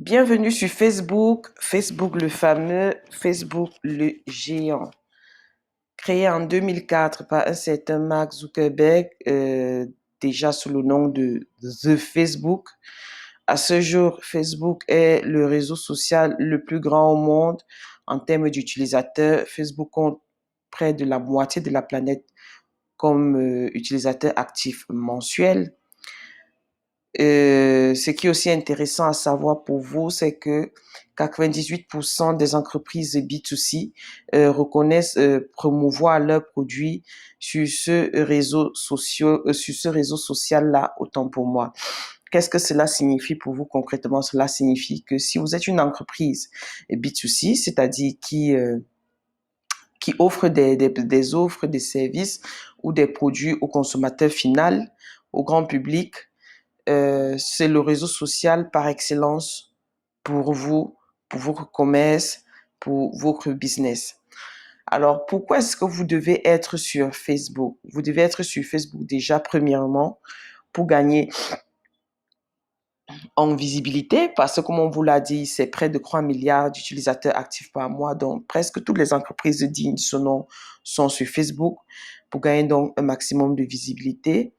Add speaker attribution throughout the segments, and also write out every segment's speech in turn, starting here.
Speaker 1: Bienvenue sur Facebook, Facebook le fameux, Facebook le géant. Créé en 2004 par un certain Mark Zuckerberg, déjà sous le nom de The Facebook. À ce jour, Facebook est le réseau social le plus grand au monde en termes d'utilisateurs. Facebook compte près de la moitié de la planète comme utilisateur actif mensuel. Ce qui est aussi intéressant à savoir pour vous, c'est que 98% des entreprises B2C reconnaissent promouvoir leurs produits sur ce réseau social-là, autant pour moi. Qu'est-ce que cela signifie pour vous concrètement? Cela signifie que si vous êtes une entreprise B2C, c'est-à-dire qui offre des offres, des services ou des produits au consommateur final, au grand public, c'est le réseau social par excellence pour vous, pour votre commerce, pour votre business. Alors, pourquoi est-ce que vous devez être sur Facebook? Vous devez être sur Facebook déjà, premièrement, pour gagner en visibilité, parce que comme on vous l'a dit, c'est près de 3 milliards d'utilisateurs actifs par mois, donc presque toutes les entreprises dignes de ce nom sont sur Facebook, pour gagner donc un maximum de visibilité,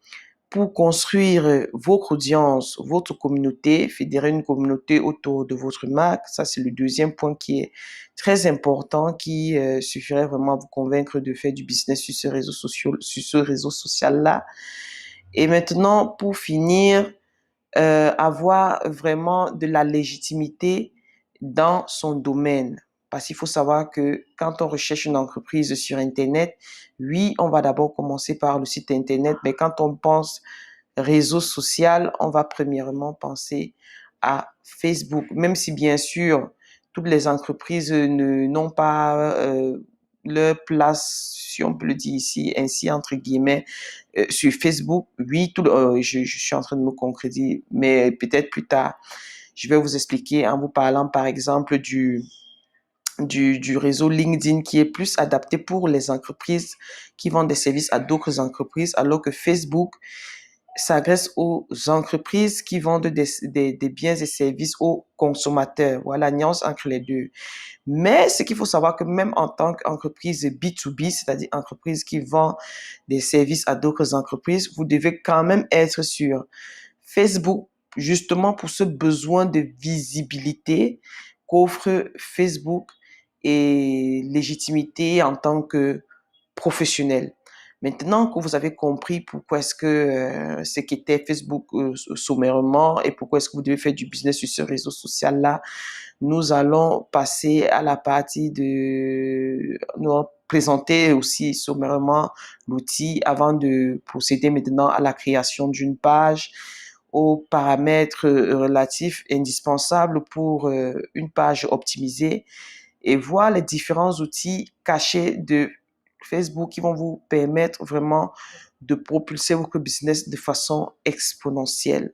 Speaker 1: pour construire votre audience, votre communauté, fédérer une communauté autour de votre marque. Ça, c'est le deuxième point qui est très important, qui suffirait vraiment à vous convaincre de faire du business sur ce réseau social-là. Et maintenant, pour finir, avoir vraiment de la légitimité dans son domaine. Parce qu'il faut savoir que quand on recherche une entreprise sur Internet, oui, on va d'abord commencer par le site Internet, mais quand on pense réseau social, on va premièrement penser à Facebook, même si bien sûr, toutes les entreprises n'ont pas leur place, si on peut le dire ici, ainsi entre guillemets, sur Facebook. Oui, je suis en train de me concrétiser, mais peut-être plus tard, je vais vous expliquer en vous parlant par exemple du réseau LinkedIn qui est plus adapté pour les entreprises qui vendent des services à d'autres entreprises, alors que Facebook s'adresse aux entreprises qui vendent des biens et services aux consommateurs. Voilà la nuance entre les deux. Mais ce qu'il faut savoir que même en tant qu'entreprise B2B, c'est-à-dire entreprise qui vend des services à d'autres entreprises, vous devez quand même être sur Facebook, justement pour ce besoin de visibilité qu'offre Facebook et légitimité en tant que professionnel. Maintenant que vous avez compris pourquoi est-ce que ce qu'était Facebook sommairement et pourquoi est-ce que vous devez faire du business sur ce réseau social-là, nous allons passer à la partie de nous présenter aussi sommairement l'outil avant de procéder maintenant à la création d'une page, aux paramètres relatifs indispensables pour une page optimisée et voir les différents outils cachés de Facebook qui vont vous permettre vraiment de propulser votre business de façon exponentielle.